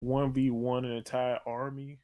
1v1 an entire army.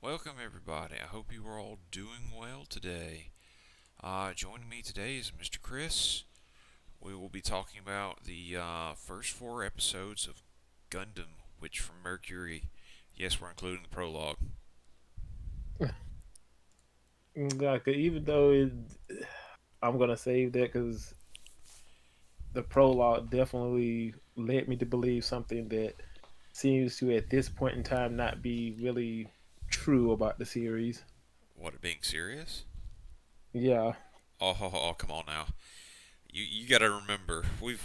Welcome, everybody. I hope you are all doing well today. Joining me today is Mr. Chris. We will be talking about the first four episodes of Gundam, Witch from Mercury. Yes, we're including the prologue. Like, even though I'm gonna save that because the prologue definitely led me to believe something that seems to, at this point in time, not be really true about the series. What, being serious? Yeah, Oh, come on now. You got to remember, we've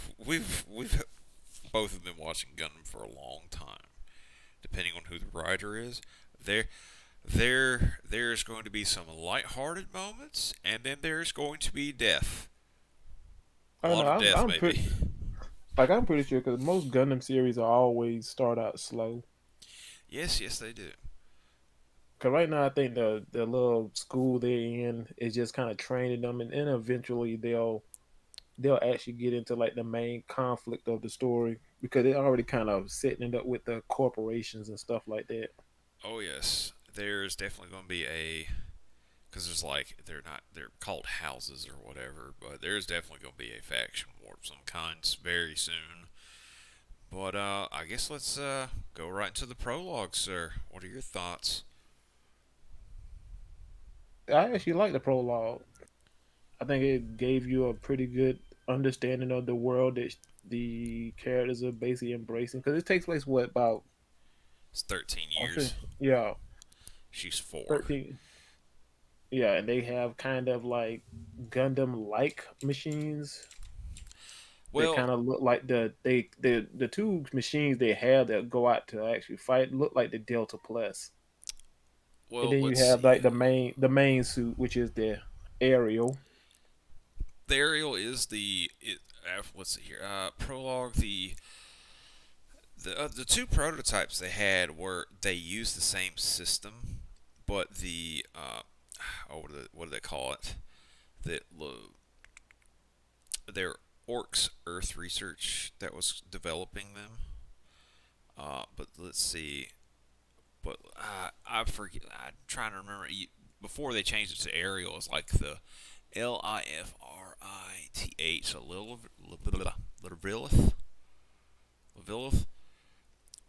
both have been watching Gundam for a long time. Depending on who the writer is, there there's going to be some lighthearted moments, and then there's going to be death. I A don't lot know. of I'm death, I'm maybe. pretty like I'm pretty sure because most Gundam series are always start out slow. Yes, they do. Cause right now I think the little school they're in is just kind of training them, and then eventually they'll actually get into like the main conflict of the story because they're already kind of setting it up with the corporations and stuff like that. Oh yes, there's definitely going to be a because there's like they're called houses or whatever, but there's definitely going to be a faction war of some kind very soon. But I guess let's go right into the prologue, sir. What are your thoughts? I actually like the prologue. I think it gave you a pretty good understanding of the world that the characters are basically embracing because it takes place what about It's 13 I'm sure years. yeah She's 4. 13 yeah, and they have kind of like Gundam like machines that Well, kind of look like the two machines they have that go out to actually fight look like the Delta Plus. And well, then you let's have see. like the main suit, which is the aerial. The aerial is let's see here. Prologue. The two prototypes they had were they used the same system, but the what do they call it? The their Orcs Earth research that was developing them. But let's see. But I forget. I'm trying to remember. Before they changed it to aerial, it's like the Lifrith. So Lilith. Lilith.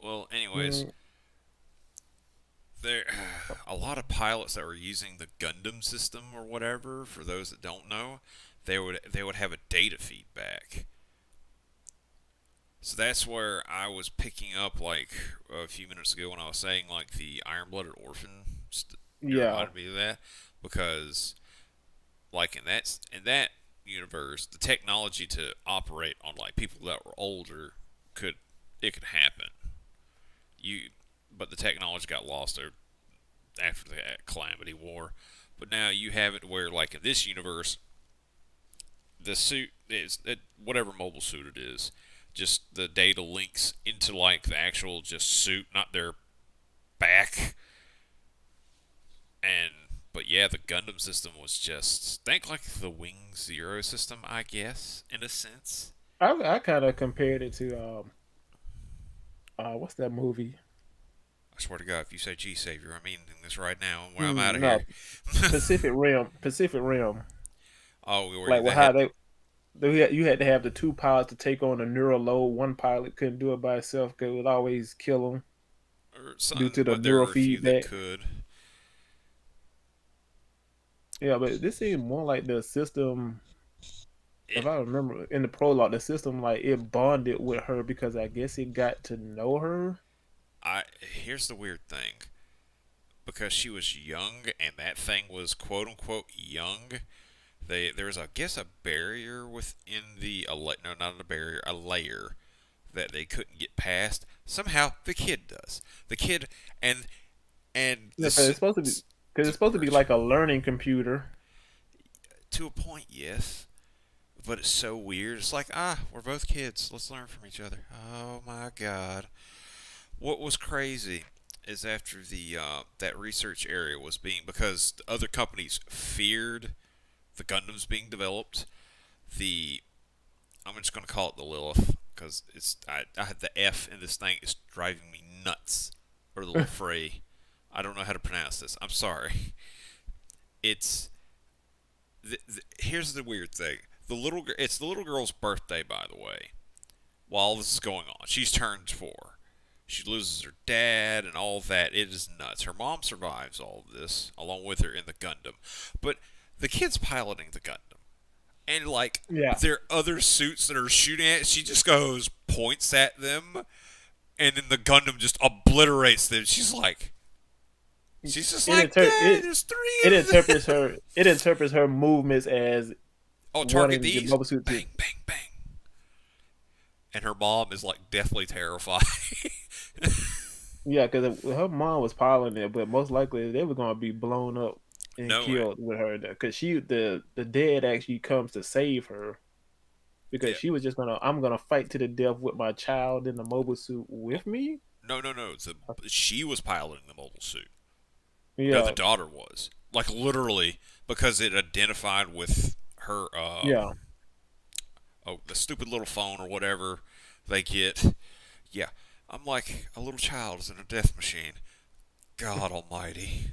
Well, anyways, Mm, there a lot of pilots that were using the Gundam system or whatever. For those that don't know, they would have a data feedback. So that's where I was picking up like a few minutes ago when I was saying like the Iron Blooded Orphan. It yeah, reminded me of that because like in that universe, the technology to operate on like people that were older could it could happen. You, but the technology got lost there after the Calamity War. But now you have it where, like in this universe, the suit is whatever mobile suit it is, just the data links into like the actual just suit, not their back. And but yeah, the Gundam system was just think like the Wing Zero system, I guess, in a sense. I kind of compared it to what's that movie? I swear to God, if you say G Savior, I'm eating this right now. When I'm out of here. No, Pacific Rim. Oh, where Like, well, they had how you had to have the two pilots to take on a neural load. One pilot couldn't do it by itself because it would always kill him or due something, to the but there neural were a few that feedback. could. Yeah, but this seemed more like the system. If It, I remember in the prologue, the system like it bonded with her because I guess it got to know her. I here's the weird thing. Because she was young and that thing was quote unquote young, there was I guess a barrier within the no, not a barrier, a layer that they couldn't get past. Somehow the kid does. The kid and Yeah, because this it's supposed to be like a learning computer. to a point, yes. But it's so weird. It's like, we're both kids. Let's learn from each other. Oh my god. What was crazy is after the that research area was being because the other companies feared the Gundams being developed. The I'm just gonna call it the Lilith because I had the F in this thing is driving me nuts or the Lefray. I don't know how to pronounce this. I'm sorry. It's here's the weird thing. It's the little girl's birthday, by the way. While this is going on, she's turned 4. She loses her dad and all that. It is nuts. Her mom survives all of this along with her in the Gundam, but the kid's piloting the Gundam. And like Yeah, there are other suits that are shooting at, she just goes points at them, and then the Gundam just obliterates them. She's just it like, inter- Dad, it there's 3 it of them. interprets her movements as Oh, target wanting the these. mobile suit to. Bang, bang, bang. And her mom is like deathly terrified. Yeah, because her mom was piloting it, but most likely they were going to be blown up and No way. killed with her. Because the dad actually comes to save her because Yeah. she was just I'm gonna fight to the death with my child in the mobile suit Oh, with me. no, no, no. She was piloting the mobile suit. No, the Yeah, daughter was. Like literally because it identified with her yeah. the stupid little phone or whatever they get. Yeah. I'm like a little child is in a death machine. God almighty.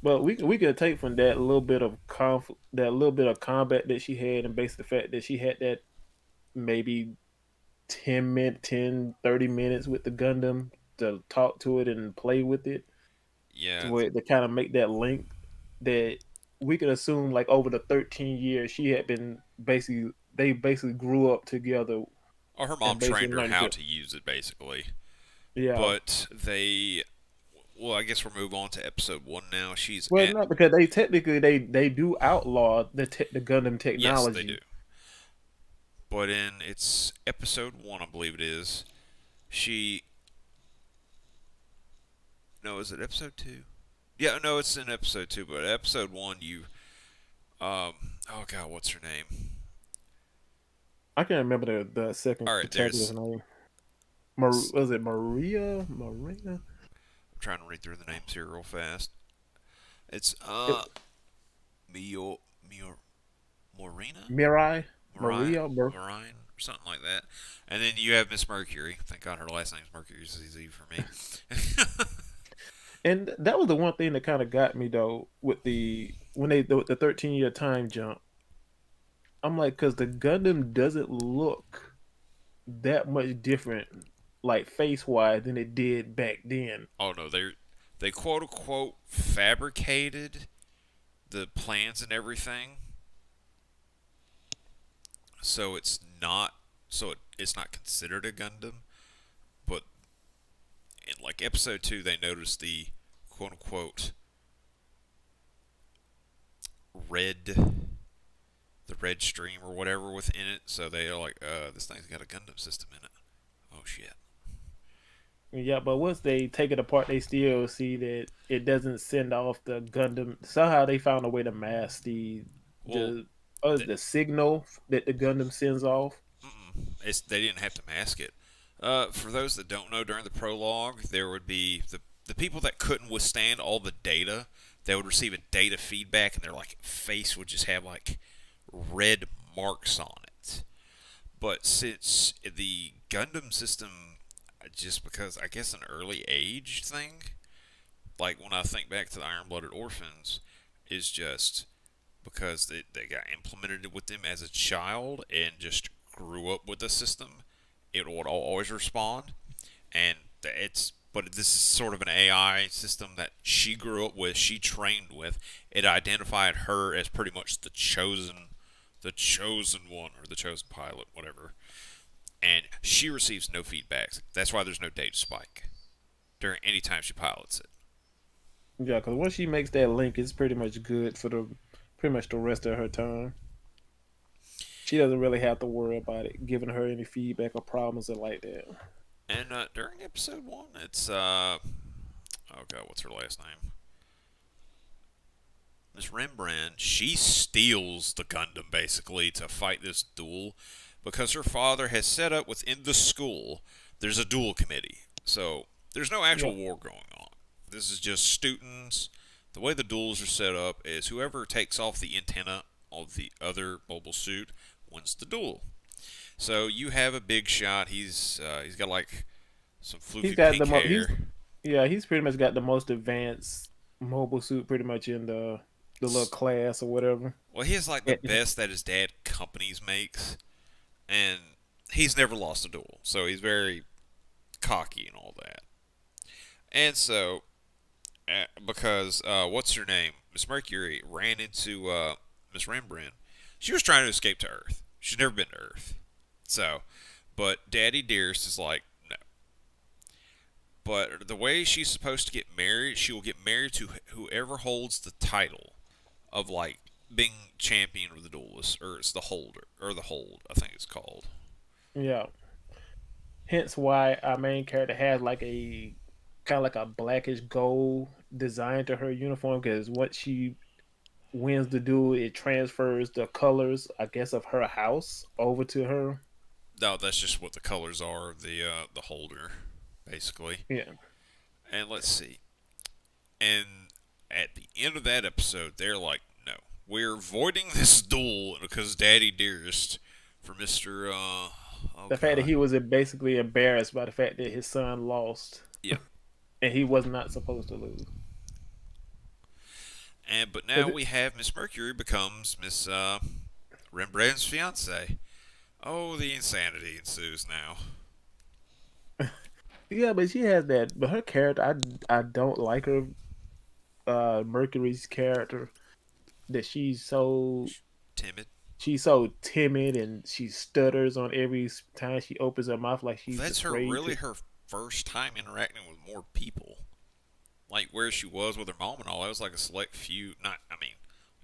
But we could take from that little bit of that little bit of combat that she had, and base the fact that she had that maybe 30 minutes with the Gundam to talk to it and play with it, to Yeah. where to kind of make that link that we could assume like over the 13 years she had been basically they basically grew up together Or her mom and basically trained her learned how to to use it basically. yeah. But they well, I guess we'll move on to episode 1 now. She's Well, at not because they technically they do outlaw the Gundam yes, they do. technology. But in it's episode 1, I believe it is. She no, is it episode 2? Yeah, no, it's in episode 2, but episode 1 you oh god, what's her name? I can't remember the second All right, protagonist's there's name. I'm Was it Maria? Marina? trying to read through the names here real fast. It's It, Mio Morena? Mirai? Mariah, Maria? Mariah, or something like that. And then you have Miss Mercury. Thank God her last name's Mercury. It's easy for me. And that was the one thing that kind of got me though with the 13-year time jump. I'm like, because the Gundam doesn't look that much different, like face wise, than it did back then. Oh no, they quote unquote fabricated the plans and everything, so it's not considered a Gundam. But in like episode 2, they noticed the quote unquote red the red stream or whatever within it. So they are like, this thing's got a Gundam system in it. Oh shit. Yeah, but once they take it apart, they still see that it doesn't send off the Gundam. Somehow they found a way to mask Well, the th- the signal that the Gundam sends off. they didn't have to mask it. For those that don't know, during the prologue, there would be the people that couldn't withstand all the data. They would receive a data feedback, and their like face would just have like red marks on it. But since the Gundam system, just because I guess an early age thing, like when I think back to the Iron Blooded Orphans, is just because they got implemented with them as a child and just grew up with the system, it would always respond. And it's but this is sort of an AI system that she grew up with, she trained with. It identified her as pretty much the chosen one or the chosen pilot, whatever. And she receives no feedbacks. That's why there's no data spike during any time she pilots it. Yeah, because once she makes that link, it's pretty much good for the pretty much the rest of her time. She doesn't really have to worry about it giving her any feedback or problems or like that. And during episode one, it's oh god, what's her last name? Miss Rembrandt. She steals the Gundam basically to fight this duel because her father has set up within the school. There's a duel committee, so there's no Yeah, actual war going on. This is just students. The way the duels are set up is whoever takes off the antenna of the other mobile suit wins the duel. So you have a big shot. He's got like some he's floofy got the pink mo- hair. he's pretty much got the most advanced mobile suit pretty much in the little class or whatever. Well, he has like the Yeah, best that his dad companies makes, and he's never lost a duel, so he's very cocky and all that. And so, because what's her name, Miss Mercury ran into Miss Rembrandt, she was trying to escape to Earth. She's never been to Earth, so, but Daddy Dearest is like, no. But the way she's supposed to get married, she will get married to whoever holds the title of like being champion of the duelist, or it's the holder or the hold, I think it's called. yeah. Hence why our main character has like a kind of like a blackish gold design to her uniform because once she wins the duel, it transfers the colors, I guess, of her house over to her. No, that's just what the colors are of the holder, basically. Yeah, And let's see. And at the end of that episode, they're like, "No, we're voiding this duel because Daddy Dearest for Mister oh the fact that god, he was basically embarrassed by the fact that his son lost, yeah." and he was not supposed to lose. And but now 'Cause we have Miss Mercury becomes Miss Rembrandt's fiance. Oh, the insanity ensues now. yeah, but she has that. But her character, I don't like her. Mercury's character that Timid. she's so timid and she stutters on every time she opens her mouth like Well, she's that's her afraid really to. her first time interacting with more people. Like where she was with her mom and all, that was like a select few. Not, I mean,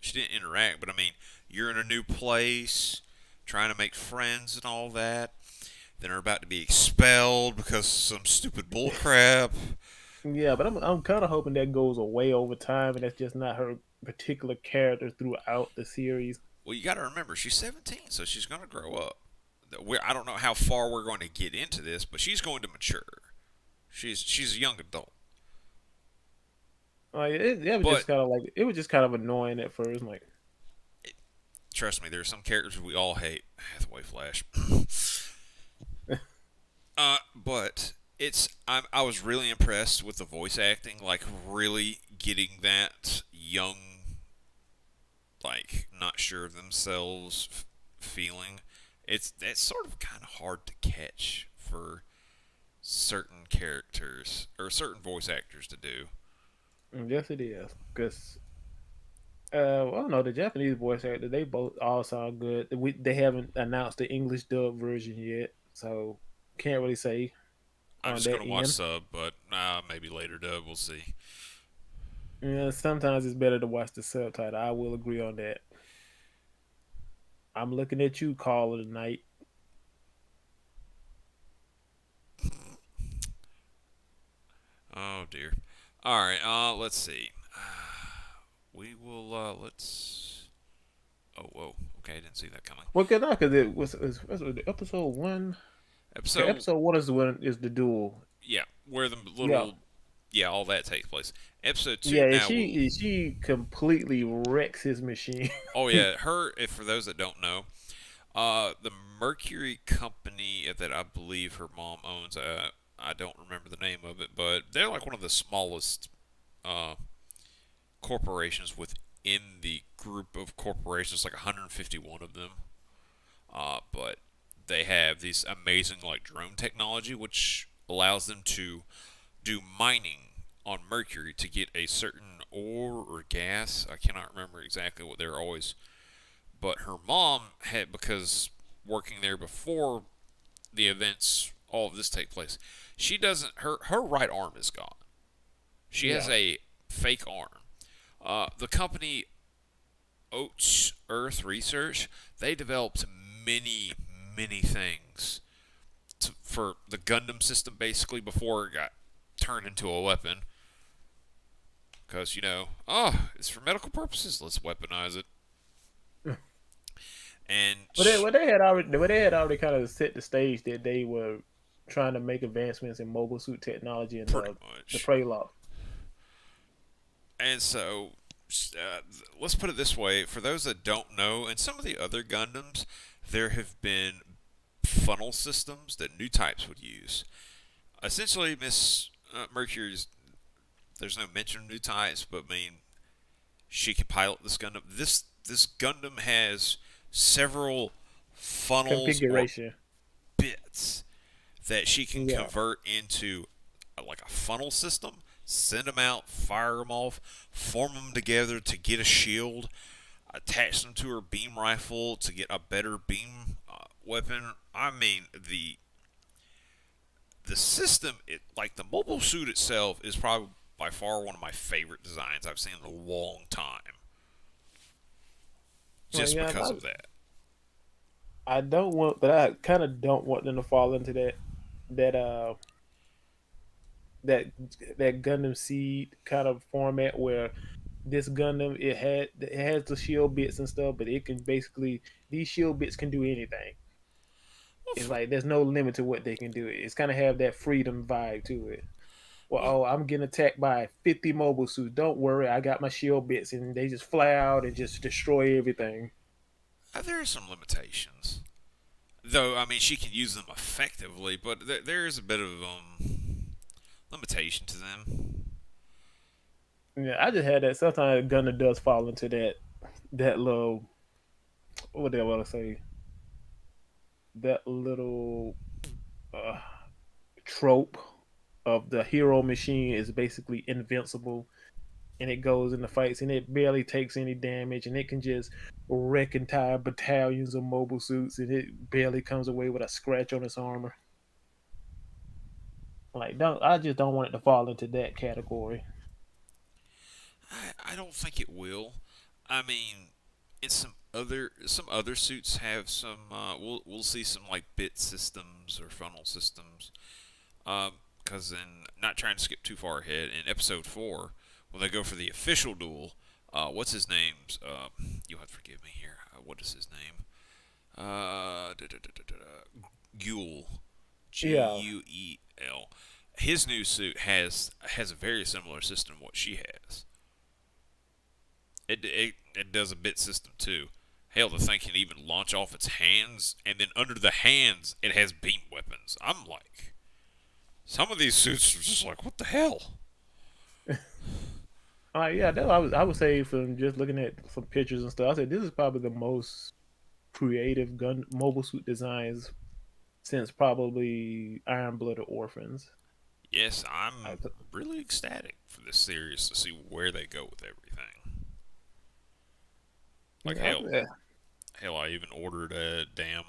she didn't interact, but I mean, you're in a new place, trying to make friends and all that. Then are about to be expelled because of some stupid bullcrap. Yeah, but I'm kind of hoping that goes away over time and that's just not her particular character throughout the series. Well, you got to remember, she's 17, so she's going to grow up. I don't know how far we're going to get into this, but she's going to mature. She's a young adult. Like it was But just kind of like it was just kind of annoying at first. Like, trust me, there are some characters we all hate. Hathaway Flash. But I was really impressed with the voice acting, like really getting that young, like not sure of themselves feeling. It's sort of kind of hard to catch for certain characters or certain voice actors to do. yes, it is. Because well, I don't know the Japanese voice actor. They both all sound good. They haven't announced the English dub version yet, so can't really say I'm on just that gonna watch end. sub, but maybe later dub. We'll see. Yeah, sometimes it's better to watch the subtitle. I will agree on that. I'm looking at you, Call of the Night. Oh dear. All right. Let's see. We will. Let's. Oh whoa. Okay, I didn't see that coming. Well, because it was episode one. Okay, Episode. episode one is the one is the duel. Yeah, where the Yeah, little. Yeah, all that takes place. Episode two. yeah, and Now we'll. she completely wrecks his machine. Oh yeah, her. If for those that don't know, the Mercury company that I believe her mom owns. I don't remember the name of it, but they're like one of the smallest uh, corporations within the group of corporations, like 151 of them. But they have these amazing like drone technology, which allows them to do mining on Mercury to get a certain ore or gas. I cannot remember exactly what they're always. But her mom had, because working there before the events, all of this take place, she doesn't. Her right arm is gone. She has Yeah, a fake arm. The company Oats Earth Research, they developed many things for the Gundam system basically before it got turned into a weapon. Because, oh, it's for medical purposes, let's weaponize it. And but they had already kind of set the stage that they were trying to make advancements in mobile suit technology and pretty the much. Prologue. And so, let's put it this way: for those that don't know, in some of the other Gundams, there have been funnel systems that new types would use. Essentially, Miss Mercury's, there's no mention of new types, but I mean, she can pilot this Gundam. This Gundam has several funnels or Configuration. bits that she can Yeah. convert into like a funnel system, send them out, fire them off, form them together to get a shield, attach them to her beam rifle to get a better beam weapon. I mean, the system, like the mobile suit itself, is probably by far one of my favorite designs I've seen in a long time, Well, just yeah, because of that. I don't want, but I kind of don't want them to fall into that that that Gundam Seed kind of format where this Gundam it has the shield bits and stuff, but it can basically these shield bits can do anything. Well, It's for, like there's no limit to what they can do. It's kind of have that freedom vibe to it. Well, well, oh, I'm getting attacked by 50 mobile suits. Don't worry, I got my shield bits, and they just fly out and just destroy everything. there are some limitations. Though, I mean, she can use them effectively, but there is a bit of limitation to them. Yeah, I just had that. Sometimes Gundam does fall into that little what do I want to say? That little uh, trope of the hero machine is basically invincible, and it goes into fights and it barely takes any damage, and it can just wreck entire battalions of mobile suits, and it barely comes away with a scratch on its armor. Like, don't I just don't want it to fall into that category. I don't think it will. I mean, it's some other suits have some. We'll see some like bit systems or funnel systems. Because in not trying to skip too far ahead, in episode 4, when they go for the official duel, what's his name's? You'll have to forgive me here. What is his name? Guel, Yeah, Guel. His new suit has a very similar system to what she has. It does a bit system too. Hell, the thing can even launch off its hands, and then under the hands, it has beam weapons. I'm like, some of these suits are just like, what the hell? yeah. I would say from just looking at some pictures and stuff, I said this is probably the most creative gun mobile suit designs since probably Iron Blooded Orphans. Yes, I, I'm really ecstatic for this series to see where they go with everything. Like yeah, hell, I even ordered a damn.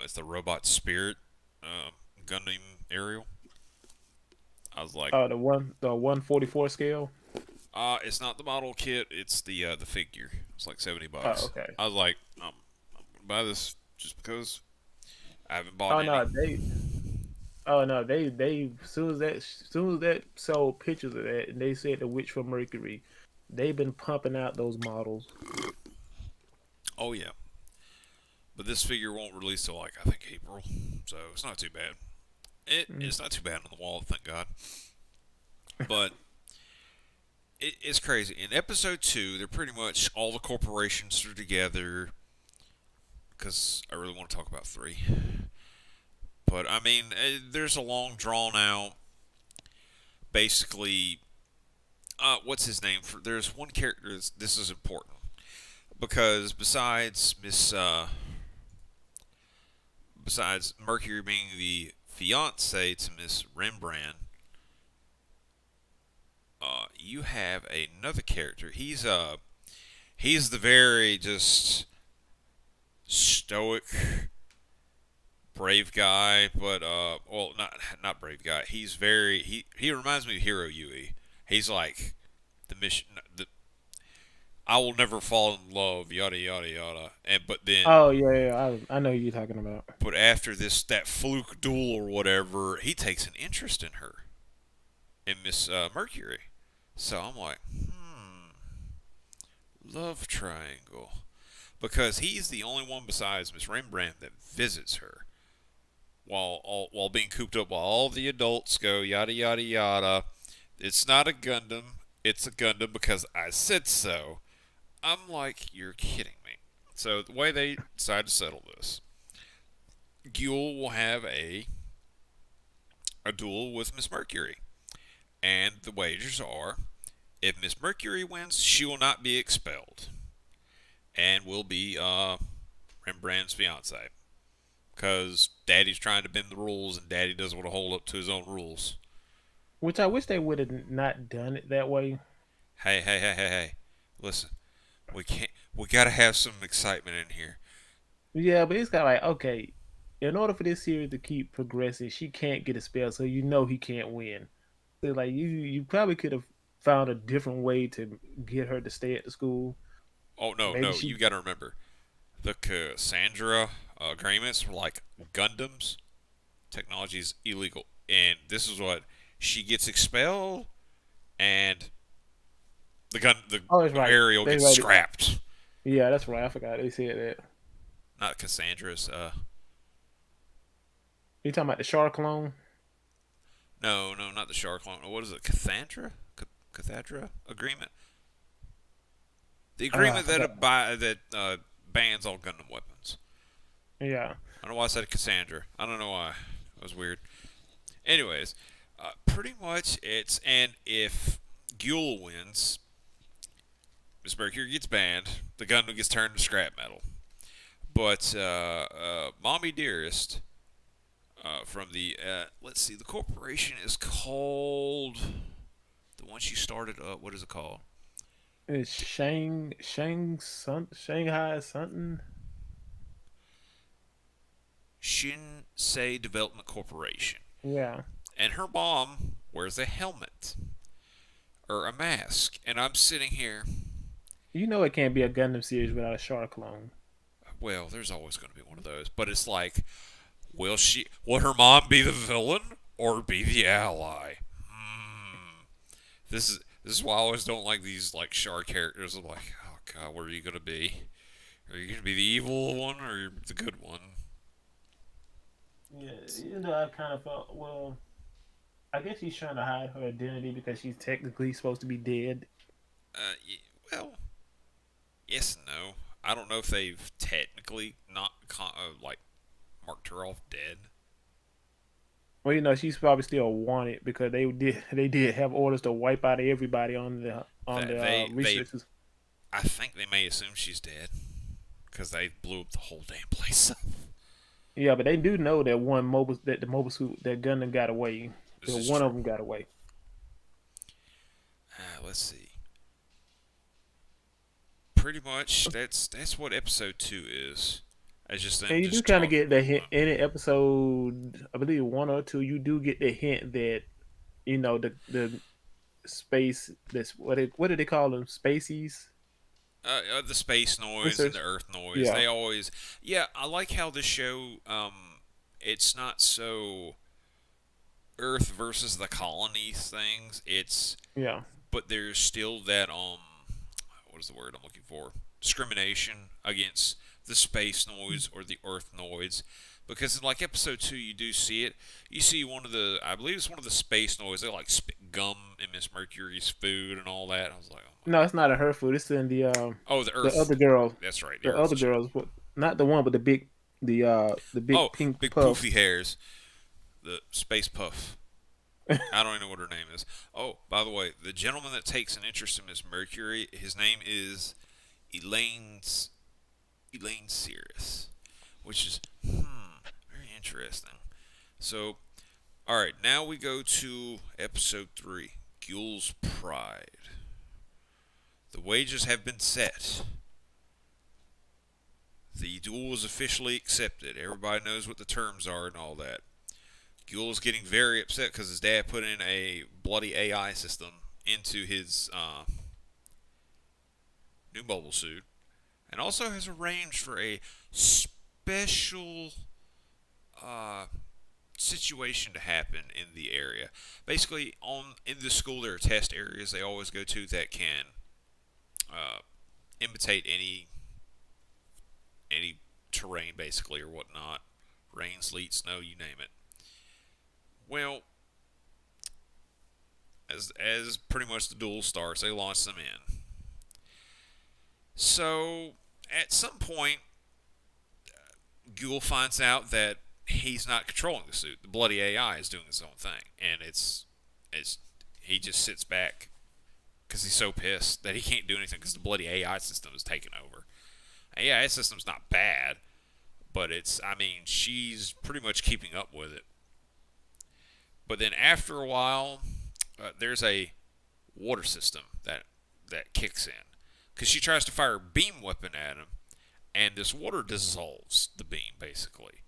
It's the Robot Spirit, Gundam Aerial. I was like, the 144 scale. it's not the model kit, it's the figure. It's like 70 Oh, bucks. okay. I was like, I'm buy this just because I haven't bought Oh any. no, they soon as that sold pictures of that, and they said the Witch from Mercury, they've been pumping out those models. Oh yeah, but this figure won't release till like I think April, so it's not too bad. Mm. It's not too bad on the wall, thank God. But it's crazy. In episode two, they're pretty much all the corporations are together. Because I really want to talk about three. But I mean, there's a long drawn out. Basically, what's his name? There's one character. This is important because besides Mercury being the fiance to Miss Rembrandt, you have another character. He's the very just stoic, brave guy, but well, not brave guy. He reminds me of Hiro Yui. He's like the mission. I will never fall in love, yada yada yada. And but then, Oh I know who you're talking about. but after that fluke duel or whatever, he takes an interest in her, in Miss Mercury. So I'm like, love triangle, because he's the only one besides Miss Rembrandt that visits her while being cooped up while all the adults go yada yada yada. It's not a Gundam. It's a Gundam because I said so. I'm like, you're kidding me. So the way they decide to settle this, Guel will have a duel with Miss Mercury, and the wagers are, if Miss Mercury wins, she will not be expelled, and will be Rembrandt's fiance. Because Daddy's trying to bend the rules, and Daddy doesn't want to hold up to his own rules. Which I wish they would have not done it that way. Hey, hey, hey, hey, hey! Listen, we can't. We gotta have some excitement in here. Yeah, but it's kind of like, okay, in order for this series to keep progressing, she can't get a spell, so you know he can't win. So like you probably could have found a different way to get her to stay at the school. Oh no, Maybe no! she. You gotta remember, the Cassandra agreements were like Gundams. Technology is illegal, and this is what she gets expelled, and the Oh, that's right. aerial They gets right. scrapped. Yeah, that's right. I forgot they said that. Not Cassandra's. You talking about the shark clone? No, no, not the shark clone. What is it? Cathadra agreement. The I agreement that forgot. bans all Gundam weapons. Yeah. I don't know why I said Cassandra. I don't know why. That was weird. Anyways, pretty much it's, and if Guel wins, Miss Mercury gets banned. The Gundam gets turned to scrap metal. But Mommy Dearest from the let's see, the corporation is called, the one she started up. What is it called? It's Shanghai something. Shinsei Development Corporation. Yeah. And her mom wears a helmet or a mask, and I'm sitting here. You know it can't be a Gundam series without a shark clone. Well, there's always going to be one of those, but it's like, will her mom be the villain or be the ally? This is why I always don't like these like shark characters. I'm like, oh god, what are you gonna be? Are you gonna be the evil one or the good one? Yeah, I kind of felt, well, I guess she's trying to hide her identity because she's technically supposed to be dead. Well, yes and no. I don't know if they've technically not like marked her off dead. Well, she's probably still wanted because they did have orders to wipe out everybody on That the they researchers. I think they may assume she's dead because they blew up the whole damn place up. Yeah, but they do know that the mobile suit that Gundam got away. This That is one true. of them got away. Let's see. Pretty much, that's what episode two is. It's just them And you do just kind of talking get the about hint them. in the episode, I believe one or two. You do get the hint that the space. This what do they call them? Spacies. The space noise and Research. the Earth noise. Yeah. They always, yeah. I like how this show, it's not so Earth versus the colonies things. It's Yeah. but there's still that what is the word I'm looking for? Discrimination against the space noise or the Earth noise. Because in like episode 2, you do see it. You see one of the, I believe it's one of the space noise. They like spit gum in Miss Mercury's food and all that. I was like, oh my No, god. it's not a her food. It's in Oh, the the Earth. other girl. That's right, the The Earth other chick. girls. Not the one, but the Oh, big pink big poofy puffs. hairs. The space puff. I don't even know what her name is. Oh, by the way, the gentleman that takes an interest in Miss Mercury, his name is Elaine Sirius, which is very interesting. So, all right, now we go to episode 3, Gule's Pride. The wages have been set. The duel is officially accepted. Everybody knows what the terms are and all that. Gule's getting very upset because his dad put in a bloody AI system into his new mobile suit, and also has arranged for a special uh, situation to happen in the area. Basically, in the school there are test areas they always go to that can uh, imitate any terrain basically or whatnot. Rain, sleet, snow, you name it. Well, as pretty much the duel starts, they launch them in. So at some point, Gule finds out that he's not controlling the suit. The bloody AI is doing its own thing, and it's he just sits back because he's so pissed that he can't do anything because the bloody AI system is taking over. AI system's not bad, but it's, I mean, she's pretty much keeping up with it. But then after a while, there's a water system that kicks in because she tries to fire a beam weapon at him, and this water dissolves the beam basically.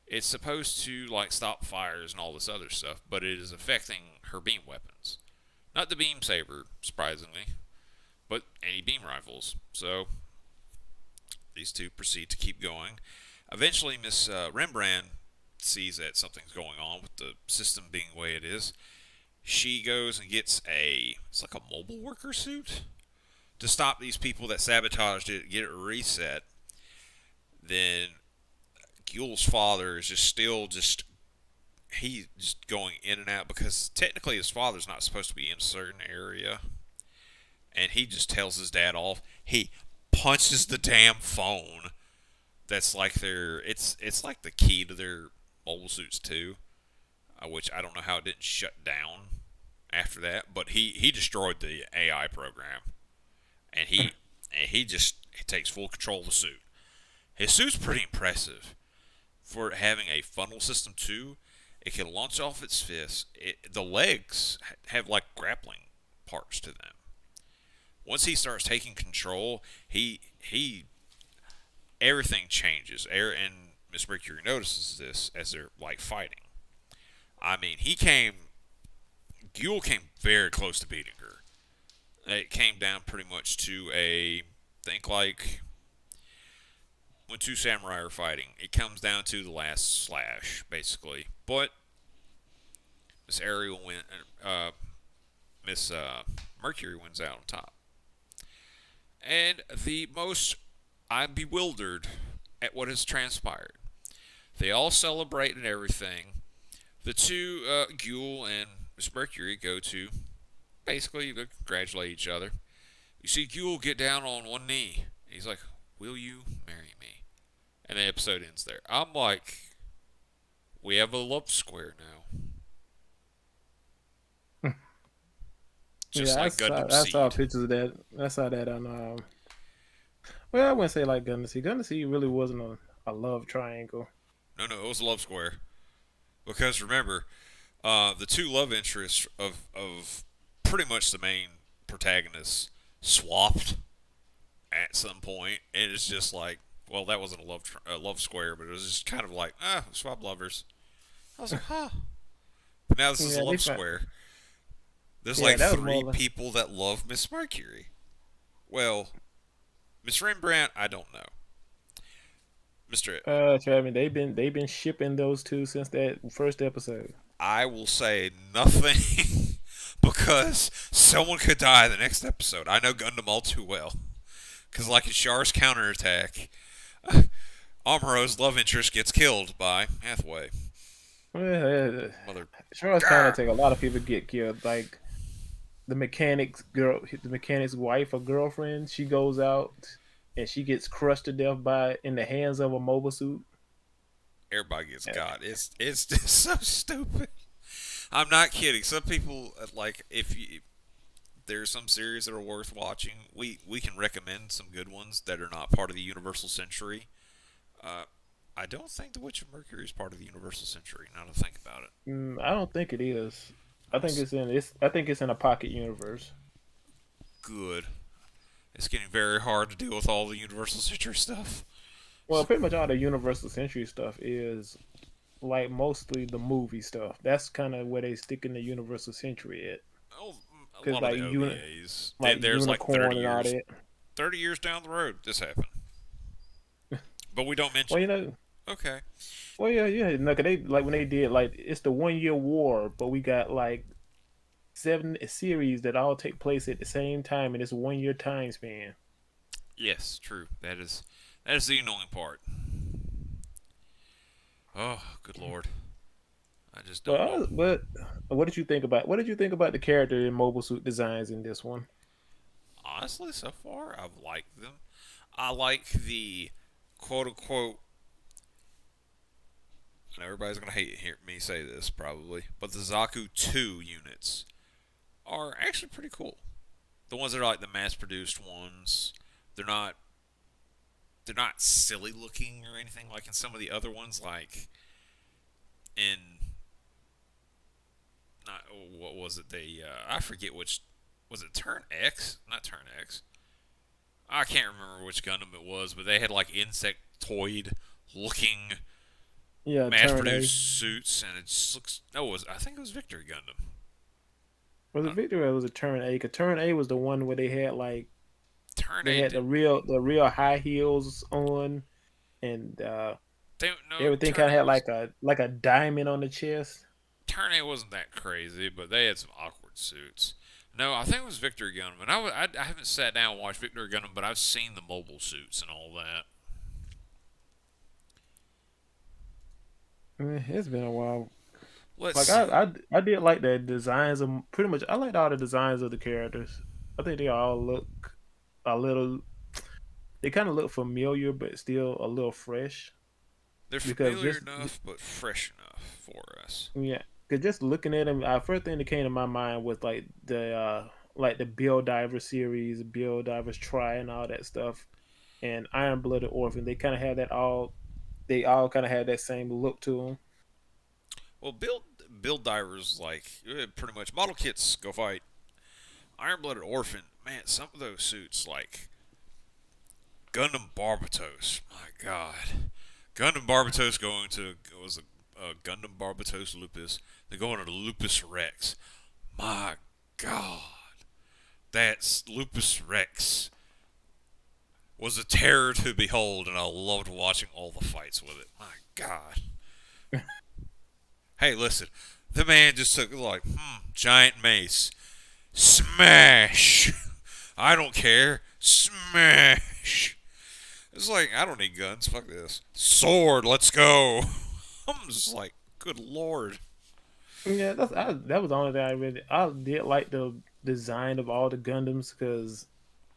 It's supposed to like stop fires and all this other stuff, but it is affecting her beam weapons. Not the beam saber, surprisingly, but any beam rifles. So these two proceed to keep going. Eventually, Miss Rembrandt sees that something's going on with the system being the way it is. She goes and gets it's like a mobile worker suit to stop these people that sabotaged it, get it reset. Then Gule's father is he's just going in and out because technically his father's not supposed to be in a certain area, and he just tells his dad off. He punches the damn phone. That's like it's like the key to their mobile suits too, which I don't know how it didn't shut down after that. But he destroyed the AI program, and he takes full control of the suit. His suit's pretty impressive for having a funnel system too. It can launch off its fists. The legs have like grappling parts to them. Once he starts taking control, he everything changes. And Miss Mercury notices this as they're like fighting. I mean, Gule came very close to beating her. It came down pretty much to think like when two samurai are fighting. It comes down to the last slash, basically. But Miss Ariel Miss Mercury wins out on top. And I'm bewildered at what has transpired. They all celebrate and everything. The two, Gule and Miss Mercury, go to basically congratulate each other. You see Gule get down on one knee. He's like, "Will you marry me?" And the episode ends there. I'm like, we have a love square now. Just Yeah, like Gundam I saw Seed. pictures of that. I saw that on. Well, I wouldn't say like Gundam Seed. Gundam Seed really wasn't a love triangle. No, it was a love square. Because remember, the two love interests of pretty much the main protagonists swapped at some point, and it's just like, well, that wasn't a love square, but it was just kind of like, swap lovers. I was like, huh. But now this is a Yeah, love square. There's yeah, like that was more. three people that love Miss Mercury. Well, Miss Rembrandt, I don't know. Mister, Travis, they've been shipping those two since that first episode. I will say nothing because someone could die the next episode. I know Gundam all too well. Because, like in Char's counterattack, Amuro's love interest gets killed by Hathaway. Well, Mother. Charles Grr. counterattack. A lot of people get killed. Like the mechanic's wife or girlfriend, she goes out and she gets crushed to death by in the hands of a mobile suit. Everybody gets Yeah. got. It's just so stupid. I'm not kidding. Some people like if you, there's some series that are worth watching. We can recommend some good ones that are not part of the Universal Century. Uh, I don't think The Witch of Mercury is part of the Universal Century. Now to think about it, I don't think it is. I I'm think it's in a pocket universe. good. It's getting very hard to deal with all the Universal Century stuff. Well, pretty much all the Universal Century stuff is like mostly the movie stuff. That's kind of where they stick in the Universal Century at. Oh, a Because lot of the OVAs. like There's like Unicorn and all that. 30 years down the road, this happened. But we don't mention. Well, Okay. yeah. No, 'cause they like when they did like it's the 1 year war, but we got like 7 series that all take place at the same time in this 1 year time span. Yes, true. That is the annoying part. Oh, good lord. I just don't know. But what did you think about the character and mobile suit designs in this one? Honestly, so far I've liked them. I like the quote unquote. I know everybody's gonna hate hear me say this probably, but the Zaku 2 units are actually pretty cool. The ones that are like the mass-produced ones, they're not they're not silly looking or anything like in some of the other ones. Like in not what was it? I forget which was it. Turn X, not Turn X. I can't remember which Gundam it was, but they had like insectoid looking Yeah, Turn A. mass-produced suits, and it just looks. No, it was I think it was Victory Gundam. Was Uh, it Victory or was it Turn A? 'Cause Turn A was the one where Turn they A had did. the real high heels on, and They, no, everything kind of had like a diamond on the chest. Turn A wasn't that crazy, but they had some awkward suits. No, I think it was Victory Gundam, and I haven't sat down and watched Victory Gundam, but I've seen the mobile suits and all that. It's been a while. Let's Like see. I did like the designs of pretty much. I liked all the designs of the characters. I think they all look a little. They kind of look familiar, but still a little fresh. They're Because familiar enough, but fresh enough for us. yeah, because just looking at them, first thing that came to my mind was like the Bill Divers series, Bill Divers Try, and all that stuff, and Iron Blooded Orphan. They kind of had that all. They all kind of had that same look to them. Well, build divers like pretty much model kits go fight. Iron Blooded Orphan, man, some of those suits like Gundam Barbatos. My God, Gundam Barbatos going to was a Gundam Barbatos Lupus. They're going to Lupus Rex. My God, that's Lupus Rex was a terror to behold, and I loved watching all the fights with it. My God. Hey, listen, the man just took like giant mace, smash. I don't care, smash. It's like I don't need guns. Fuck this. Sword, let's go. I'm just like, good lord. Yeah, that was the only thing I did like the design of all the Gundams because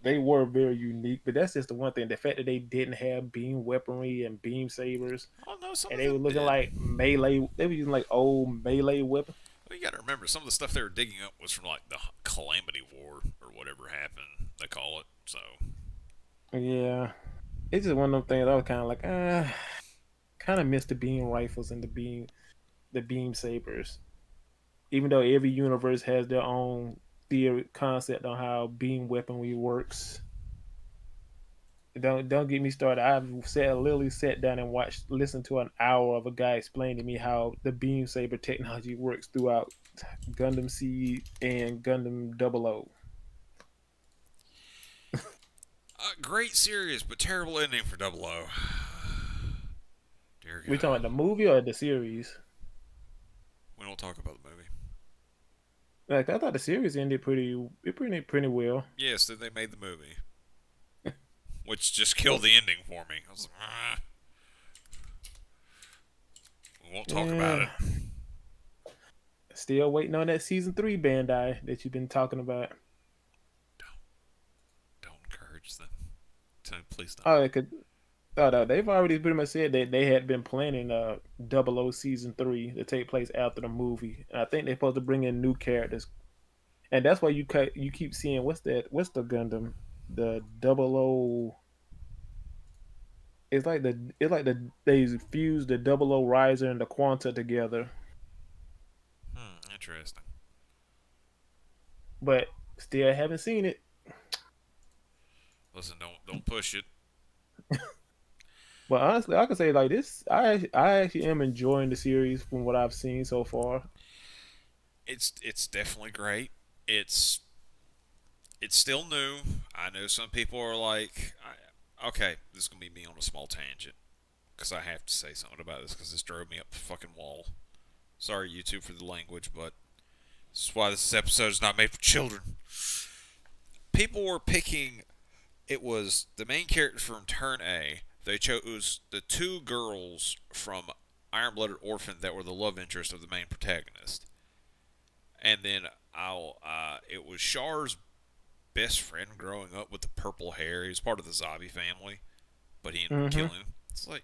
they were very unique. But that's just the one thing: the fact that they didn't have beam weaponry and beam sabers, Oh no, some and of they were them looking did. like melee. They were using like old melee weapons. Well, you got to remember, some of the stuff they were digging up was from like the Calamity War or whatever happened. They call it. So Yeah, it's just one of them things. I was kind of like, kind of missed the beam rifles and the beam sabers. Even though every universe has their own theory concept on how beam weaponry works. Don't get me started. Literally sat down and listened to an hour of a guy explain to me how the beam saber technology works throughout Gundam Seed and Gundam 00. Great series, but terrible ending for Double O. Dear We talking God. about the movie or the series? We don't talk about the movie. Like I thought the series ended pretty well. Yes, then they made the movie, which just killed the ending for me. I was like, we won't talk about Yeah, it. still waiting on that season 3 Bandai that you've been talking about. Don't encourage them. Please don't. Oh, it could. Oh no, they've already pretty much said that they had been planning Double O season 3 to take place after the movie. And I think they're supposed to bring in new characters, and that's why you keep seeing what's the Gundam, the Double O. It's like they fused the Double O Riser and the Quanta together, Interesting. but still haven't seen it. Listen, don't push it. But honestly, I can say like this. I actually am enjoying the series from what I've seen so far. It's definitely great. It's it's still new. I know some people are like, okay, this is gonna be me on a small tangent because I have to say something about this because this drove me up the fucking wall. Sorry, YouTube, for the language, but this is why this episode is not made for children. People were picking. It was the main characters from Turn A. They chose the two girls from Iron Blooded Orphan that were the love interest of the main protagonist. And then it was Char's best friend growing up with the purple hair. He was part of the Zabi family, but he ended up Hmm. killing him. It's like,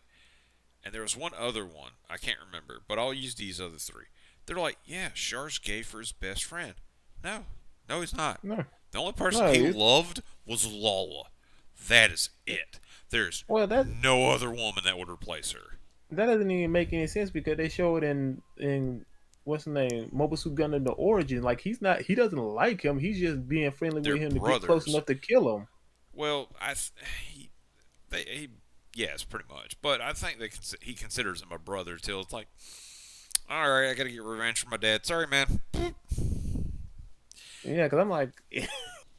and there was one other one I can't remember, but I'll use these other three. They're like, yeah, Char's gay for his best friend. No, no, he's not. No, The only person no. he loved was Lala. That is it. There's Well, no other woman that would replace her. that doesn't even make any sense because they show it in what's the name, Mobile Suit Gundam: The Origin. Like he doesn't like him. He's just being friendly They're with him to get close brothers. enough to kill him. Well, he, yes, pretty much. But I think he considers him a brother till it's like, all right, I gotta get revenge for my dad. Sorry, man. Yeah, because I'm like,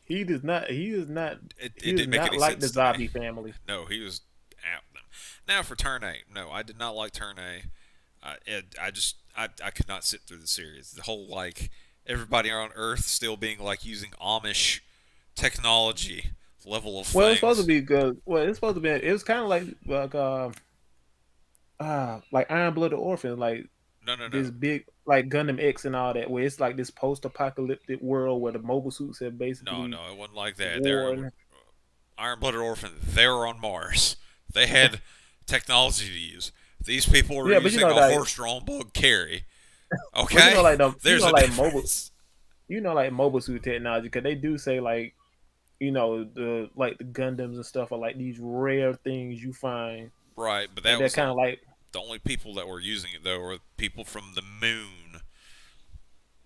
he does not. He is not. It He does didn't make not any like the sense to me. Zabi family. No, he was at them. Now for Turn A, no, I did not like Turn A. I could not sit through the series. The whole like everybody on Earth still being like using Amish technology level of Well, it's supposed to things. be good. Well, it's supposed to be. It was kind of like Iron Blooded Orphan, like No, no, no, this big like Gundam X and all that, where it's like this post-apocalyptic world where the mobile suits have no, basically no. It wasn't like that. They're war. Iron Blooded Orphan. They were on Mars. They had technology to use. These people were Yeah, but using a horse-drawn bug carry. but Okay, there's a difference. like mobile suit technology, because they do say like the Gundams and stuff are like these rare things you find, Right, but and that they're was kind of like the only people that were using it though were people from the moon.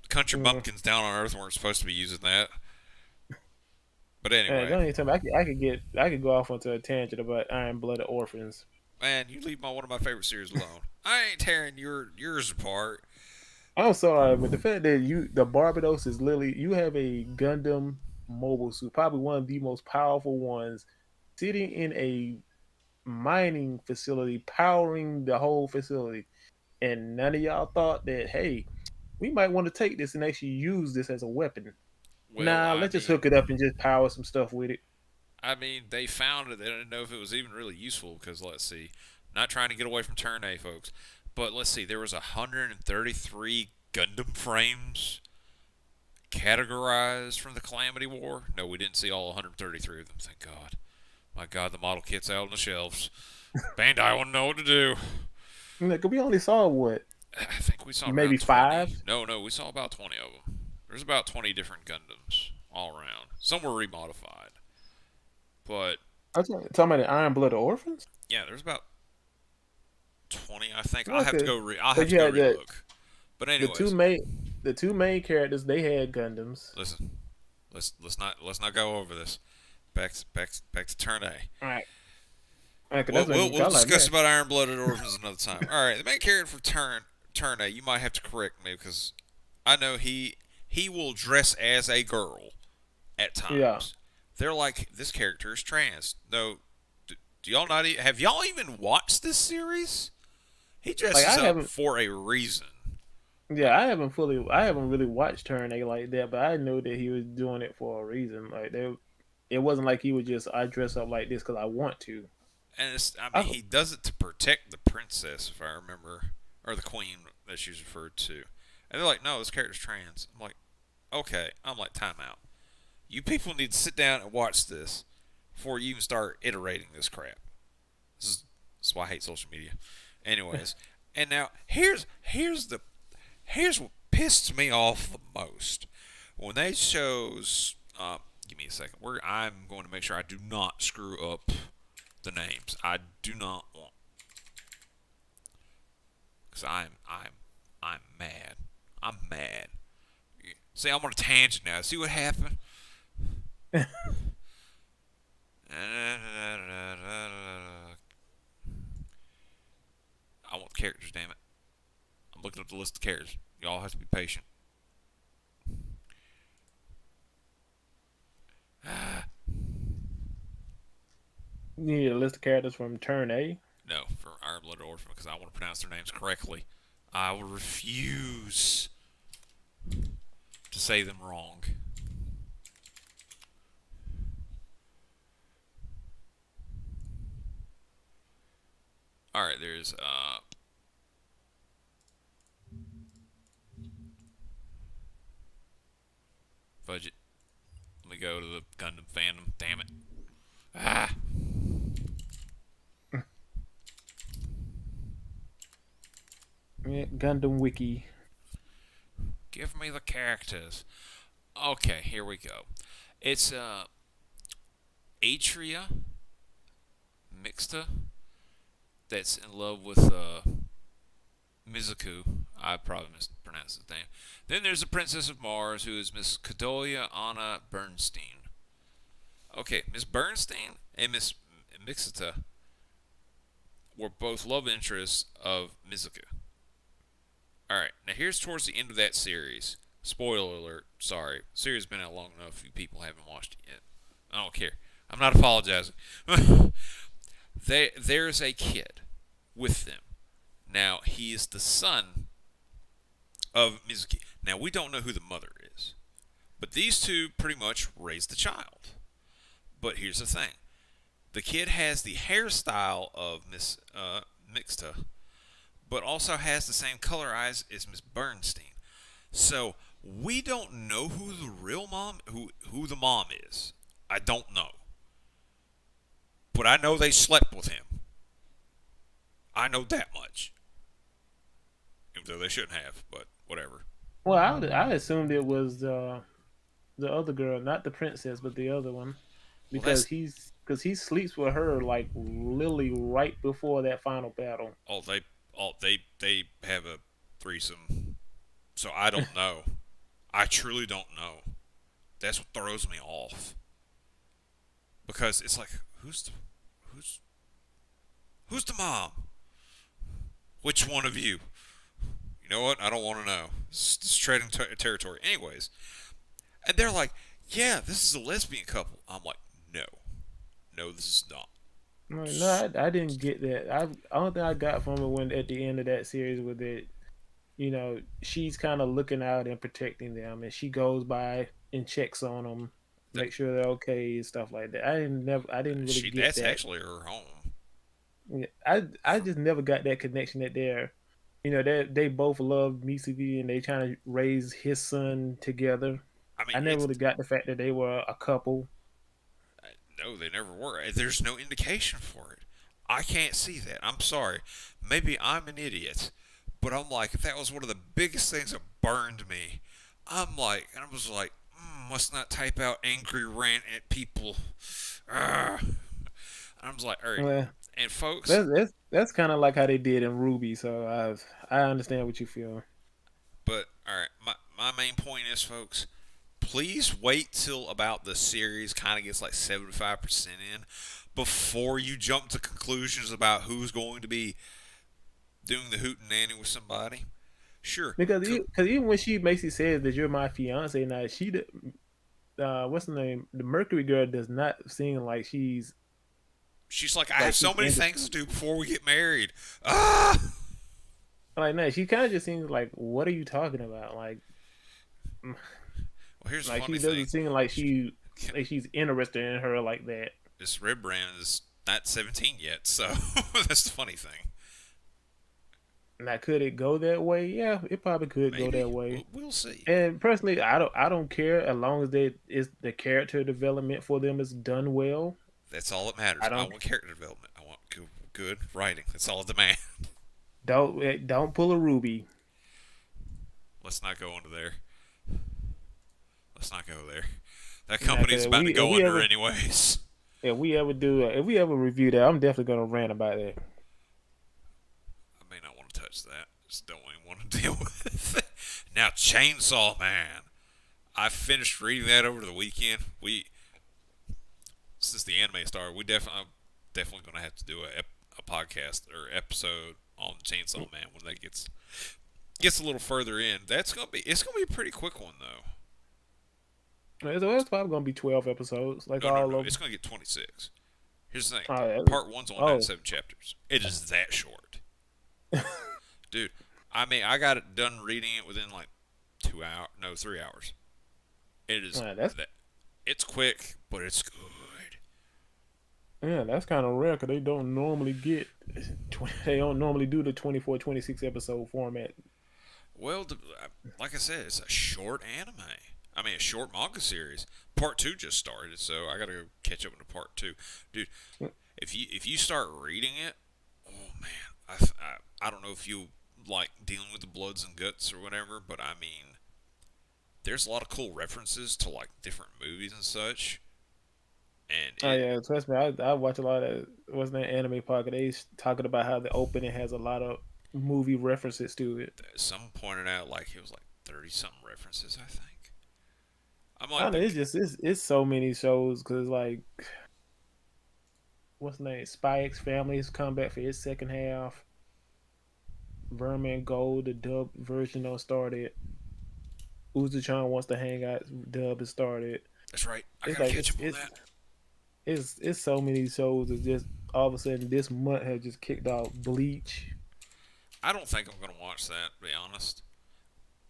Country mm, bumpkins down on Earth weren't supposed to be using that. But don't anyway, even tell me I could go off onto a tangent about Iron Blooded Orphans. man, you leave one of my favorite series alone. I ain't tearing yours apart. I'm sorry, but the fact that the Barbados is literally you have a Gundam mobile suit, probably one of the most powerful ones, sitting in a mining facility, powering the whole facility, and none of y'all thought that hey, we might want to take this and actually use this as a weapon. Well, Nah, let's just hook it up and just power some stuff with it. they found it. They didn't know if it was even really useful because let's see, not trying to get away from Turn A, folks, but let's see, there was 133 Gundam frames categorized from the Calamity War. No, we didn't see all 133 of them. Thank God. My God, the model kit's out on the shelves. Bandai wouldn't know what to do. Like, we only saw what, I think we saw maybe around 20. five. No, we saw about 20 of them. There's about 20 different Gundams all around. Some were remodified. But, I was talking about the Iron Blooded Orphans. yeah, there's about 20, I think. Okay, I'll have because to you go had relook. But the two anyways, main the two main characters. They had Gundams. listen. Let's not go over this. Back to Turn A. All right. Because We'll, that's what we'll, you we'll got like, discuss man. about Iron Blooded Orphans another time. All right, the main character for Turn A, you might have to correct me because I know he will dress as a girl at Yeah. times, They're like, this character is trans. No, do y'all not? Have y'all even watched this series? He Like dresses I up haven't. for a reason. Yeah, Like, I haven't really watched Turn A like that, but I know that he was doing it for a reason. Like there, it wasn't like he was just I dress up like this because I want to. and I mean, I he does it to protect the princess, if I remember, or the queen that she's referred to. And they're like, no, this character's trans. I'm like, okay. I'm like, time out. You people need to sit down and watch this before you even start iterating this crap. This is why I hate social media. Anyways, and now here's what pissed me off the most when they chose. Give me a second. I'm going to make sure I do not screw up the names. I do not want because I'm mad. I'm mad. See, I'm on a tangent now. See what happened? I want the characters, damn it. I'm looking up the list of characters. Y'all have to be patient. You need a list of characters from Turn A. No, for Iron Blooded Orphan, because I want to pronounce their names correctly. I will refuse to say them wrong. Alright, there's budget. Let me go to the Gundam fandom. Damn it. Ah, Yeah, Gundam Wiki. give me the characters. Okay, here we go. It's Atria Mixta that's in love with Mizuku. I probably mispronounced his name. Then there's the Princess of Mars, who is Miss Kadoya Anna Bernstein. Okay, Miss Bernstein and Miss Mixta were both love interests of Mizuku. Alright, now here's towards the end of that series. Spoiler alert, sorry. The series has been out long enough, you people haven't watched it yet. I don't care. I'm not apologizing. There's a kid with them. Now, he is the son of Mizuki. Now, we don't know who the mother is. But these two pretty much raised the child. But here's the thing. The kid has the hairstyle of Miss Mixta, but also has the same color eyes as Miss Bernstein. So we don't know who the real mom, who the mom is. I don't know, but I know they slept with him. I know that much, even though they shouldn't have. But whatever. Well, I assumed it was the other girl, not the princess, but the other one, Well, because that's he sleeps with her like literally right before that final battle. all they they have a threesome. So I don't know. I truly don't know. That's what throws me off because it's like who's who's the mom? Which one of you? You know what? I don't want to know. It's trading territory. Anyways, and they're like, "Yeah, this is a lesbian couple." I'm like, "No, no, this is not." No, I didn't get that. I don't think I got from it when at the end of that series with it, she's kind of looking out and protecting them, and she goes by and checks on them, That make sure they're okay and stuff like that. I didn't really she get that's that. actually her home. Yeah, I just never got that connection that they both love Mitsubi and they trying to raise his son together. I mean, I never it's really got the fact that they were a couple. no, they never were. There's no indication for it. I can't see that. I'm sorry. Maybe I'm an idiot, but I'm like, that was one of the biggest things that burned me. I'm like, and I was like, must not type out angry rant at people. Ah. I was like, all right, Well, and folks, that's kind of like how they did in Ruby. So I understand what you feel. but all right, my main point is, folks, please wait till about the series kind of gets like 75% in before you jump to conclusions about who's going to be doing the hoot and nanny with somebody. Sure, Because even when she basically says that you're my fiance, now what's the name? The Mercury girl does not seem She's like, I have like so she's many into things to do before we get married. Ah! like no. She kind of just seems like, what are you talking about? Well, here's the like funny she thing. doesn't seem like she's interested in her like that. This red brand is not 17 yet, so that's the funny thing. Now, could it go that way? Yeah, it probably could go Maybe that way. we'll see. And personally, I don't care as long as they is the character development for them is done well. That's all that matters. I I don't want character development. I want good writing. That's all that demands. don't pull a Ruby. Let's not go into there. Let's not go there. That Now, because company's about to go under anyways. if we ever review that, I'm definitely gonna rant about that. I may not want to touch that. Just don't even want to deal with it. Now, Chainsaw Man. I finished reading that over the weekend. Since the anime started, I'm definitely going to have to do a podcast or episode on Chainsaw Man when that gets a little further in. It's gonna be a pretty quick one though. So it's probably gonna be 12 episodes, like No, all no. of It's them. gonna get 26. Here's the thing. Oh, Part one's only oh, 97 chapters. It is that short, dude. I mean, I got it done reading it within like 2 hours, no, 3 hours. It is that's that. It's quick, but it's good. yeah, that's kind of rare because they don't normally do the 24, 26 episode format. Well, like I said, it's a short anime. I mean, a short manga series. Part two just started, so I gotta go catch up into part two, dude. If you start reading it, oh man, I don't know if you like dealing with the bloods and guts or whatever, but I mean, there's a lot of cool references to like different movies and such, and Oh yeah, trust me, I watch a lot of what's that anime podcast. They talking about how the opening has a lot of movie references to it. someone pointed out like it was like 30 something references. I think I'm I like don't know, it's so many shows because like what's the name? Spy X Family's come back for its second half. Vermin Gold, the dub version of started. Uzi-chan wants to hang out. Dub has started. that's right. I It's gotta like catch up on that. it's so many shows. It's just all of a sudden this month has just kicked off Bleach. I don't think I'm gonna watch that. To be honest,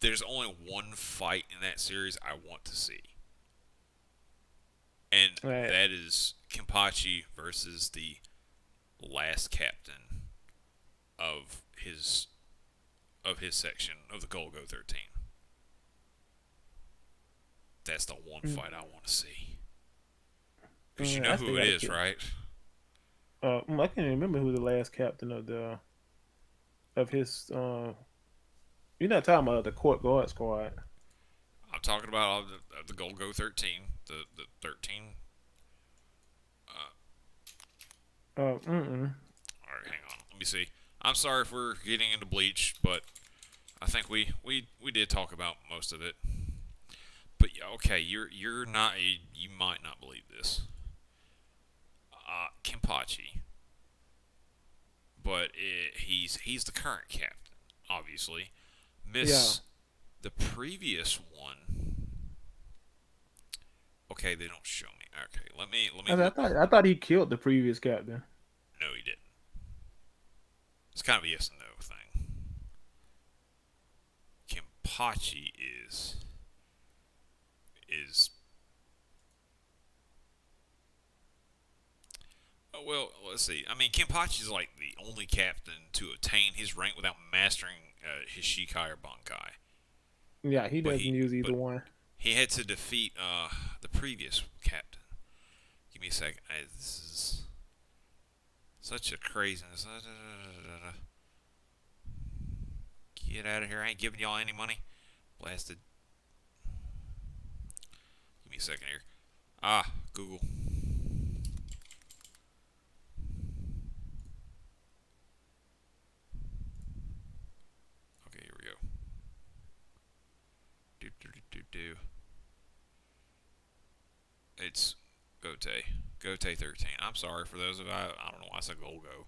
there's only one fight in that series I want to see, and Right. that is Kenpachi versus the last captain of his section of the Golgo 13. That's the one Mm, fight I want to see. Because you know I still who it gotta is, right? I can't remember who the last captain of his. You're not talking about the Court Guard Squad. I'm talking about the Golgo 13, the 13. Mm-mm. All right, hang on. Let me see. I'm sorry if we're getting into Bleach, but I think we did talk about most of it. But yeah, okay, you're not you might not believe this. Kenpachi, but he's the current captain, obviously. Yeah, Miss the previous one. Okay, they don't show me. Okay, let me look. I thought he killed the previous captain. No, he didn't. It's kind of a yes and no thing. Kenpachi is well, let's see. I mean, Kenpachi is like the only captain to attain his rank without mastering his Shikai or Bankai. Yeah, he But doesn't use either but one. he had to defeat the previous captain. Give me a second. This is such a craziness. Get out of here! I ain't giving y'all any money. Blasted. Give me a second here. Google. Okay, here we go. Do. It's Gote. Gote 13. I'm sorry for those of I don't know why I said Golgo.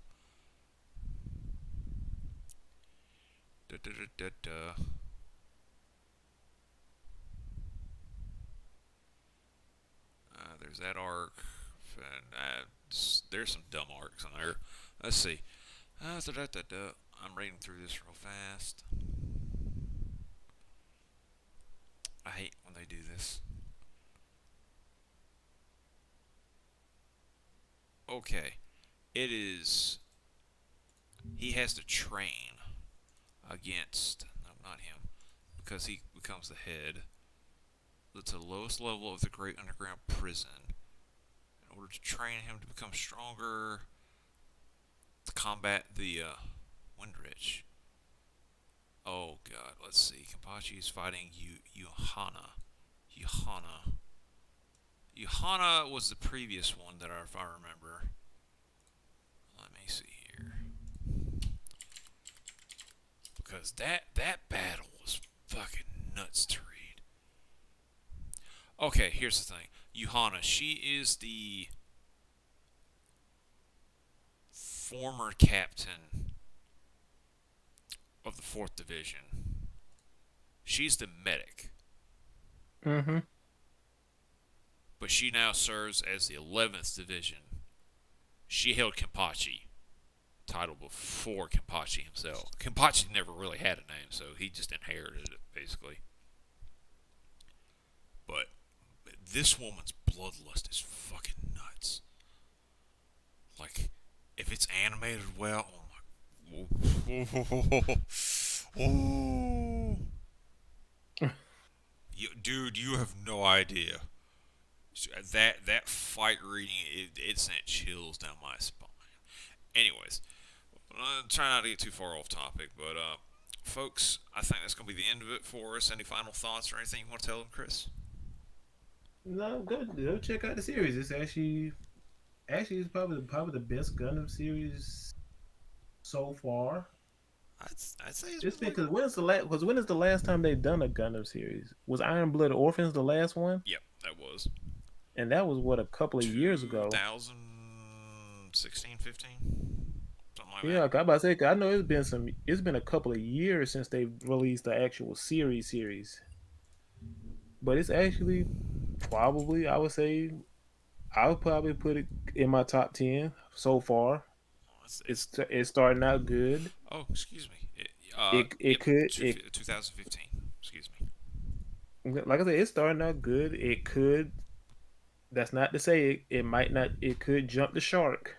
Da, da, da, da, da. There's that arc. And there's some dumb arcs in there. Let's see. I'm reading through this real fast. I hate when they do this. Okay. It is. He has to train against. No, not him. Because he becomes the head. That's the lowest level of the Great Underground Prison. In order to train him to become stronger, to combat the Windrich. Oh god, let's see. Kenpachi is fighting Yuhana. Yuhana. Yuhana was the previous one that if I remember. Let me see here. Because that battle was fucking nuts to read. Okay, here's the thing. Yuhana, she is the former captain of the 4th Division. She's the medic. Mm-hmm. But she now serves as the 11th Division. She held Kenpachi title before Kenpachi himself. Kenpachi never really had a name, so he just inherited it, basically. But this woman's bloodlust is fucking nuts. Like, if it's animated well, oh my... Oh. Dude, you have no idea. That fight reading, it sent chills down my spine. Anyways, I'm trying not to get too far off topic, but folks, I think that's going to be the end of it for us. Any final thoughts or anything you want to tell them, Chris? No, go check out the series. It's actually it's probably the best Gundam series so far. I'd say it's Just been like, because when is the last time they've done a Gundam series? Was Iron Blood Orphans the last one? yep, that was And that was what, a couple of years ago. 2016, 15, something like Yeah, that. like I about to say, 'cause I know it's been a couple of years since they released the actual series. But it's actually probably I would probably put it in my top 10 so far. It's starting out good. Oh, excuse me. It Yep, could it 2015. Excuse me. like I said, it's starting out good. It could. That's not to say it might not. It could jump the shark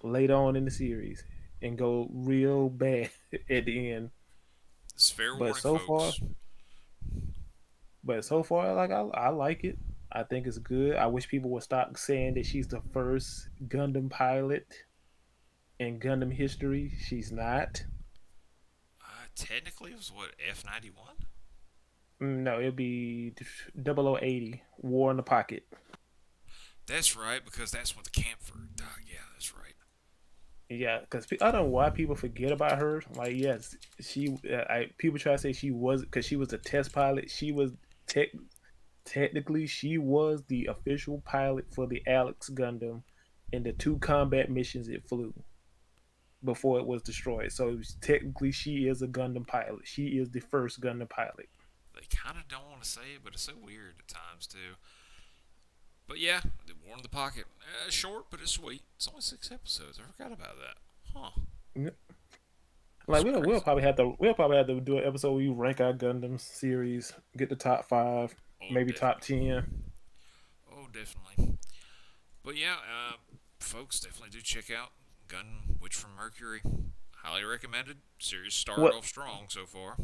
later on in the series and go real bad at the end. It's fair But warning, so far, folks. like I like it. I think it's good. I wish people would stop saying that she's the first Gundam pilot in Gundam history. She's not. Technically, it was what F91. No, it'd be 0080 War in the Pocket. That's right, because that's what the Camphor. Yeah, that's right. Yeah, because I don't know why people forget about her. Like, yes, people try to say she was because she was a test pilot. She was tech technically she was the official pilot for the Alex Gundam in the 2 combat missions it flew before it was destroyed. So technically, she is a Gundam pilot. She is the first Gundam pilot. They kind of don't want to say it, but it's so weird at times too. But yeah, the War in the Pocket. Short, but it's sweet. It's only 6 episodes. I forgot about that. Huh. Like That's crazy. we'll probably have to do an episode where you rank our Gundam series, get the top 5, Oh, maybe top definitely. 10. Oh, definitely. But yeah, folks, definitely do check out Gun Witch from Mercury. Highly recommended. Series started What off strong so far.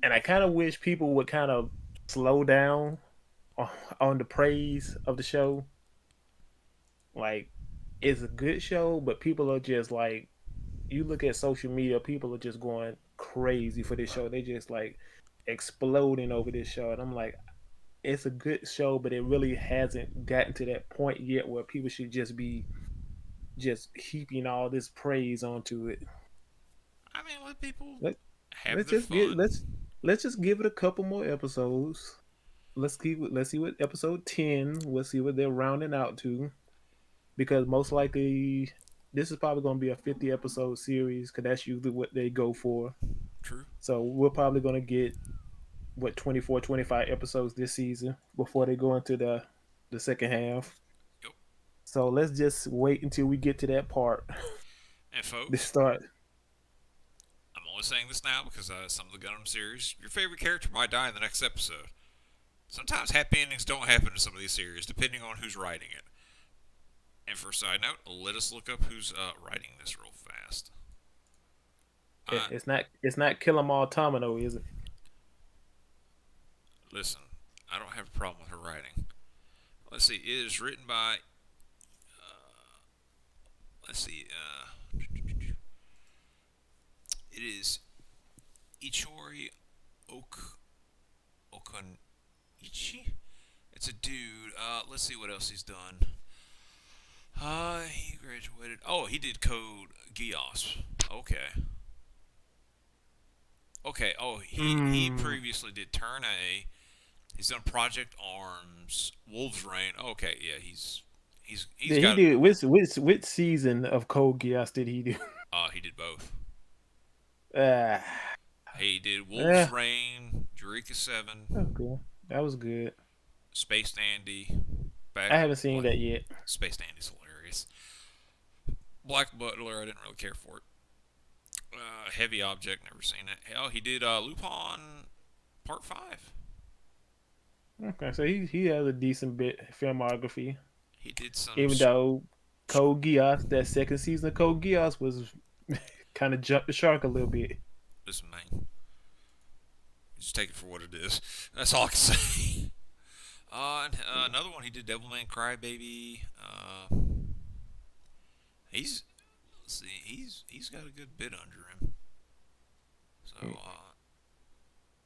and I kind of wish people would kind of slow down on the praise of the show. Like, it's a good show, but people are just like, you look at social media, people are just going crazy for this show. They just like exploding over this show, and I'm like, it's a good show, but it really hasn't gotten to that point yet where people should just be just heaping all this praise onto it. I mean, let people Let, have let's their just get fun. let's just give it a couple more episodes. Let's see what episode 10. We'll see what they're rounding out to, because most likely this is probably going to be a 50 episode series because that's usually what they go for. True. So we're probably going to get what 24, 25 episodes this season before they go into the the second half. Yep. So let's just wait until we get to that part And to folks, start. I'm only saying this now because some of the Gundam series, your favorite character might die in the next episode. Sometimes happy endings don't happen to some of these series, depending on who's writing it. And for a side note, let us look up who's writing this real fast. Uh, It's not Kill 'Em All Tomino, is it? Listen, I don't have a problem with her writing. Let's see. It is written by. Let's see. It is Ichori Okunichi. It's a dude. Let's see what else he's done. He graduated. Oh, he did Code Geass. Okay. Okay. Oh, he Mm. previously did Turn A. He's done Project Arms, Wolves Rain. Okay, yeah, he's Did he got. do which season of Code Geass did he do? He did both. Ah, He did eh, Wolves Rain, Eureka Seven, okay, that was good. Space Dandy, back I haven't seen Black, that yet. Space Dandy's hilarious. Black Butler, I didn't really care for it. Heavy Object, never seen it. Hell, he did Lupin Part 5. Okay, so he has a decent bit filmography, He did some. even though Code Geass, that second season of Code Geass was kind of jumped the shark a little bit. Listen, man, just take it for what it is. That's all I can say. Another one he did, Devilman Crybaby. He's let's see, he's got a good bit under him. So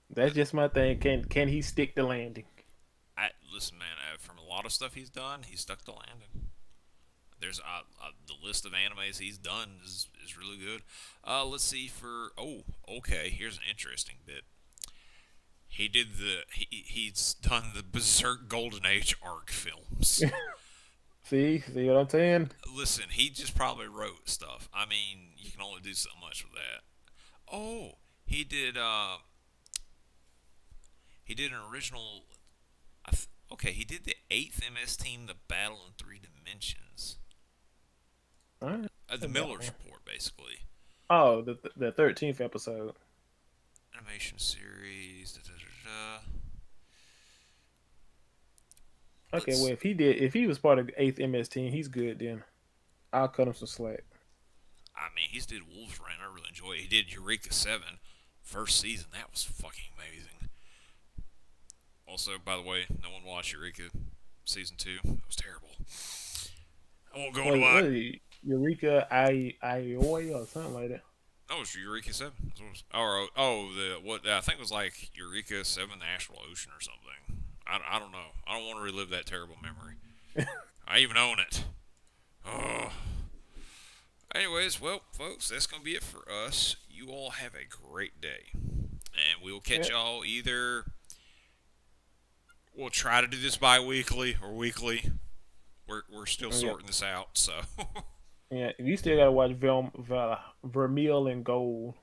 That's just my thing. Can he stick the landing? I listen, man. From a lot of stuff he's done, he's stuck the landing. There's the list of animes he's done is really good. Let's see for okay. Here's an interesting bit. He's done the Berserk Golden Age arc films. See what I'm saying? Listen, he just probably wrote stuff. I mean, you can only do so much with that. Oh, he did. He did an original. Okay, he did the eighth MS Team, The Battle in Three Dimensions. All right. The Miller's Report, basically. Oh, the 13th episode. Animation series. Da, da, da, da. Okay, well if he was part of the 8th MS team, he's good then. I'll cut him some slack. I mean, he's did Wolves Rain. I really enjoy it. He did Eureka 7, first season. That was fucking amazing. Also, by the way, no one watched Eureka season 2. It was terrible. I won't go into why. What is he? Eureka Ioi or something like that. Oh, it was Eureka 7. I think it was like Eureka 7, the Astral Ocean or something. I don't know. I don't want to relive that terrible memory. I even own it. Oh. Anyways, well, folks, that's going to be it for us. You all have a great day. And we'll catch Yeah. y'all either. We'll try to do this bi weekly or weekly. We're still Yeah. sorting this out, so. Yeah, you still gotta watch Vermeil and Gold.